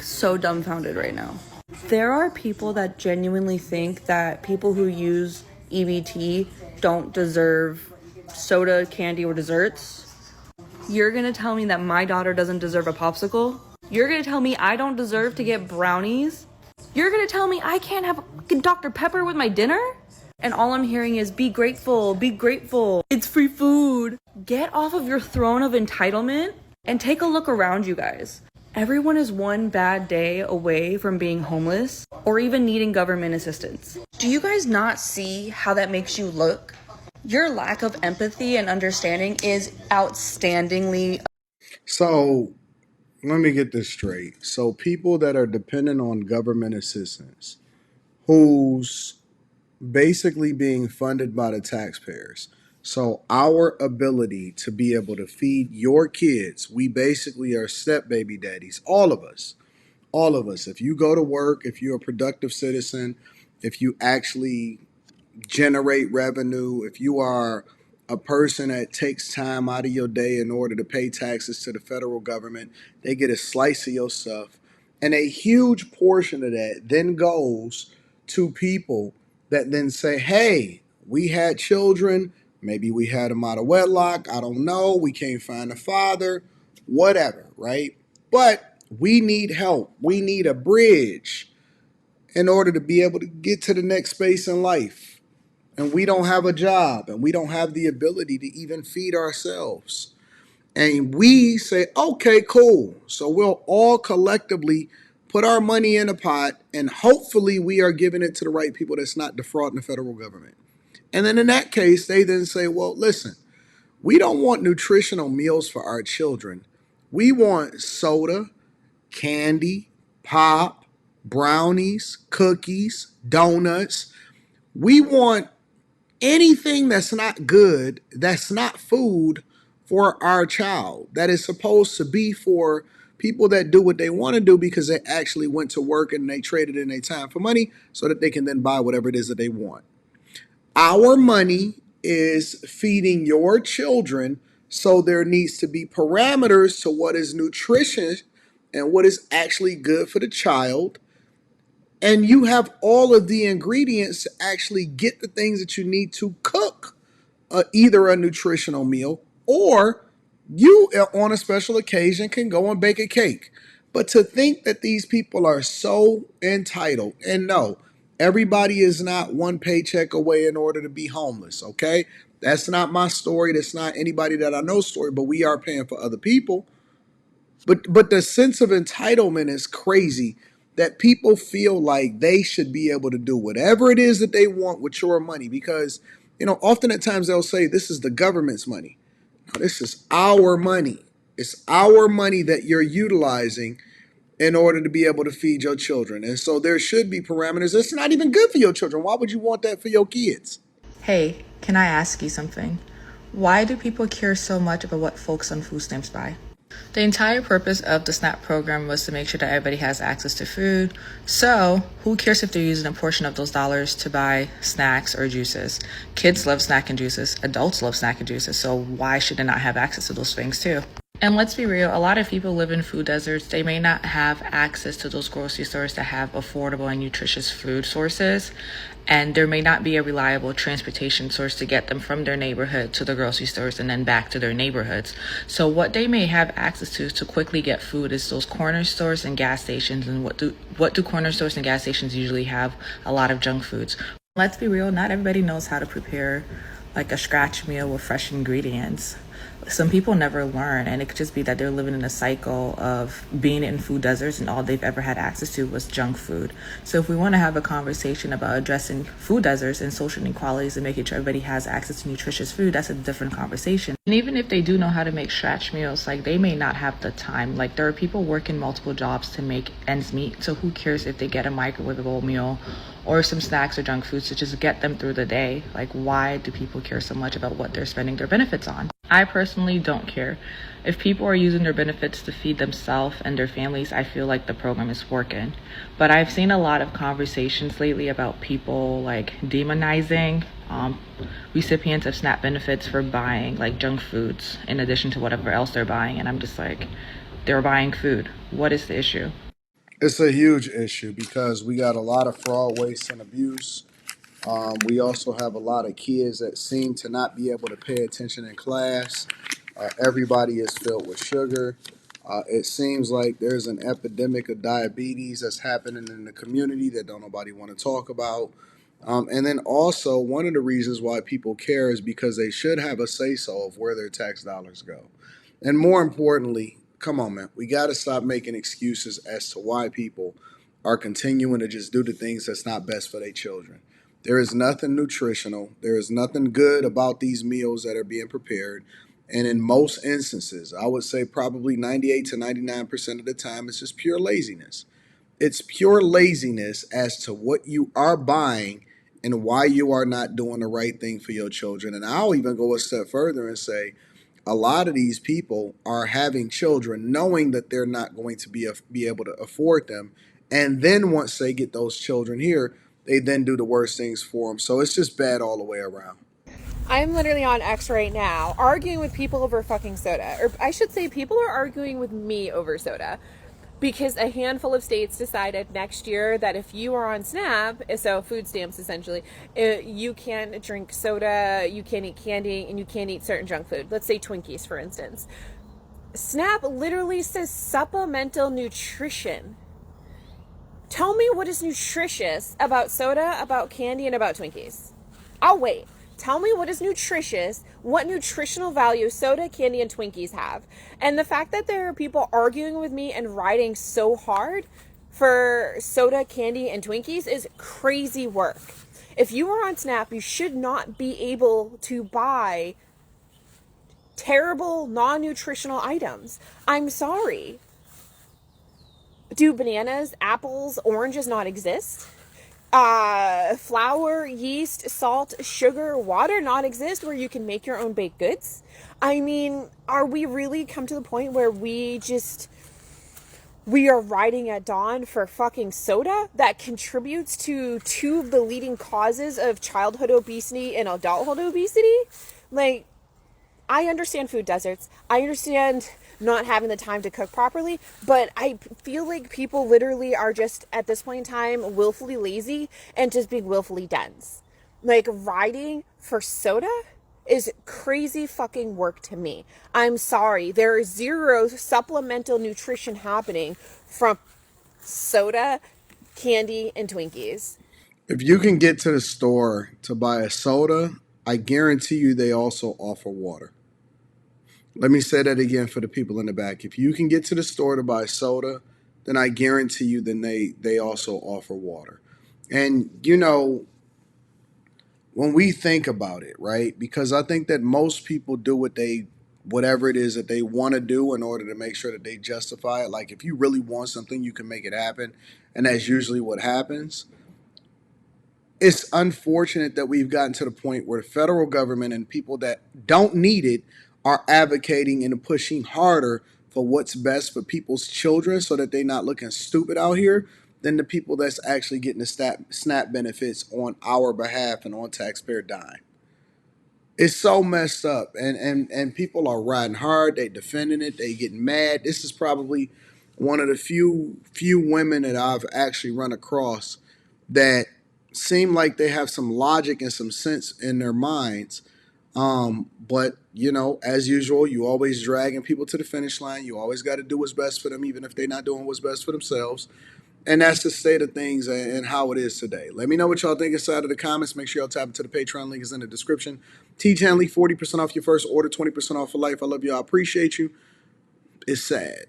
so dumbfounded right now. There are people that genuinely think that people who use EBT don't deserve soda, candy, or desserts. You're gonna tell me that my daughter doesn't deserve a popsicle? You're gonna tell me I don't deserve to get brownies? You're gonna tell me I can't have Dr. Pepper with my dinner? And all I'm hearing is be grateful, it's free food. Get off of your throne of entitlement and take a look around you guys. Everyone is one bad day away from being homeless or even needing government assistance. Do you guys not see how that makes you look? Your lack of empathy and understanding is outstandingly. So let me get this straight. So people that are dependent on government assistance, who's basically being funded by the taxpayers. So our ability to be able to feed your kids, we basically are step baby daddies, all of us. All of us. If you go to work, if you're a productive citizen, if you actually generate revenue, if you are a person that takes time out of your day in order to pay taxes to the federal government, they get a slice of your stuff. And a huge portion of that then goes to people that then say, hey, we had children, maybe we had them out of wedlock, I don't know, we can't find a father, whatever, right? But we need help. We need a bridge in order to be able to get to the next space in life. And we don't have a job and we don't have the ability to even feed ourselves. And we say, okay, cool. So we'll all collectively put our money in a pot and hopefully we are giving it to the right people that's not defrauding the federal government. And then in that case, they then say, well, listen, we don't want nutritional meals for our children. We want soda, candy, pop, brownies, cookies, donuts. We want anything that's not good, that's not food for our child, that is supposed to be for people that do what they want to do because they actually went to work and they traded in their time for money so that they can then buy whatever it is that they want. Our money is feeding your children, so there needs to be parameters to what is nutritious and what is actually good for the child. And you have all of the ingredients to actually get the things that you need to cook either a nutritional meal or you, on a special occasion, can go and bake a cake. But to think that these people are so entitled, and no, everybody is not one paycheck away in order to be homeless, okay? That's not my story. That's not anybody that I know's story, but we are paying for other people. But the sense of entitlement is crazy that people feel like they should be able to do whatever it is that they want with your money because, often at times they'll say this is the government's money. No, this is our money. It's our money that you're utilizing in order to be able to feed your children. And so there should be parameters. It's not even good for your children. Why would you want that for your kids? Hey, can I ask you something? Why do people care so much about what folks on food stamps buy? The entire purpose of the SNAP program was to make sure that everybody has access to food. So who cares if they're using a portion of those dollars to buy snacks or juices? Kids love snack and juices. Adults love snack and juices. So why should they not have access to those things too? And let's be real, a lot of people live in food deserts. They may not have access to those grocery stores that have affordable and nutritious food sources. And there may not be a reliable transportation source to get them from their neighborhood to the grocery stores and then back to their neighborhoods. So what they may have access to quickly get food is those corner stores and gas stations. And what do corner stores and gas stations usually have? A lot of junk foods. Let's be real, not everybody knows how to prepare like a scratch meal with fresh ingredients. Some people never learn, and it could just be that they're living in a cycle of being in food deserts and all they've ever had access to was junk food. So if we want to have a conversation about addressing food deserts and social inequalities and making sure everybody has access to nutritious food, that's a different conversation. And even if they do know how to make scratch meals, like they may not have the time. Like there are people working multiple jobs to make ends meet, so who cares if they get a microwavable meal or some snacks or junk foods to just get them through the day? Like why do people care so much about what they're spending their benefits on? I personally don't care. If people are using their benefits to feed themselves and their families, I feel like the program is working. But I've seen a lot of conversations lately about people like demonizing recipients of SNAP benefits for buying like junk foods in addition to whatever else they're buying. And I'm just like, they're buying food. What is the issue? It's a huge issue because we got a lot of fraud, waste, and abuse. We also have a lot of kids that seem to not be able to pay attention in class. Everybody is filled with sugar. It seems like there's an epidemic of diabetes that's happening in the community that don't nobody want to talk about. And then also, one of the reasons why people care is because they should have a say so of where their tax dollars go. And more importantly, come on, man, we got to stop making excuses as to why people are continuing to just do the things that's not best for their children. There is nothing nutritional. There is nothing good about these meals that are being prepared. And in most instances, I would say probably 98 to 99% of the time, it's just pure laziness. It's pure laziness as to what you are buying and why you are not doing the right thing for your children. And I'll even go a step further and say a lot of these people are having children knowing that they're not going to be able to afford them. And then once they get those children here, they then do the worst things for them. So it's just bad all the way around. I'm literally on X right now arguing with people over fucking soda. Or I should say, people are arguing with me over soda. Because a handful of states decided next year that if you are on SNAP, so food stamps essentially, you can drink soda, you can't eat candy, and you can't eat certain junk food. Let's say Twinkies, for instance. SNAP literally says supplemental nutrition. Tell me what is nutritious about soda, about candy, and about Twinkies. I'll wait. Tell me what is nutritious, what nutritional value soda, candy, and Twinkies have. And the fact that there are people arguing with me and writing so hard for soda, candy, and Twinkies is crazy work. If you are on SNAP, you should not be able to buy terrible, non-nutritional items. I'm sorry. Do bananas, apples, oranges not exist? Flour, yeast, salt, sugar, water not exist where you can make your own baked goods? I mean, are we really come to the point where we are riding at dawn for fucking soda that contributes to two of the leading causes of childhood obesity and adulthood obesity? Like, I understand food deserts. I understand not having the time to cook properly, but I feel like people literally are just, at this point in time, willfully lazy and just being willfully dense. Like, riding for soda is crazy fucking work to me. I'm sorry. There is zero supplemental nutrition happening from soda, candy, and Twinkies. If you can get to the store to buy a soda, I guarantee you they also offer water. Let me say that again for the people in the back. If you can get to the store to buy soda, then I guarantee you then they also offer water. And when we think about it, right? Because I think that most people do whatever it is that they want to do in order to make sure that they justify it. Like if you really want something, you can make it happen, and that's usually what happens. It's unfortunate that we've gotten to the point where the federal government and people that don't need it are advocating and pushing harder for what's best for people's children so that they're not looking stupid out here than the people that's actually getting the SNAP benefits on our behalf and on taxpayer dime. It's so messed up, and people are riding hard. They defending it. They getting mad. This is probably one of the few women that I've actually run across that seem like they have some logic and some sense in their minds. But as usual, you always dragging people to the finish line. You always got to do what's best for them, even if they're not doing what's best for themselves. And that's the state of things and how it is today. Let me know what y'all think inside of the comments. Make sure y'all tap into the Patreon link is in the description. T Hanley, 40% off your first order, 20% off for life. I love you. I appreciate you. It's sad.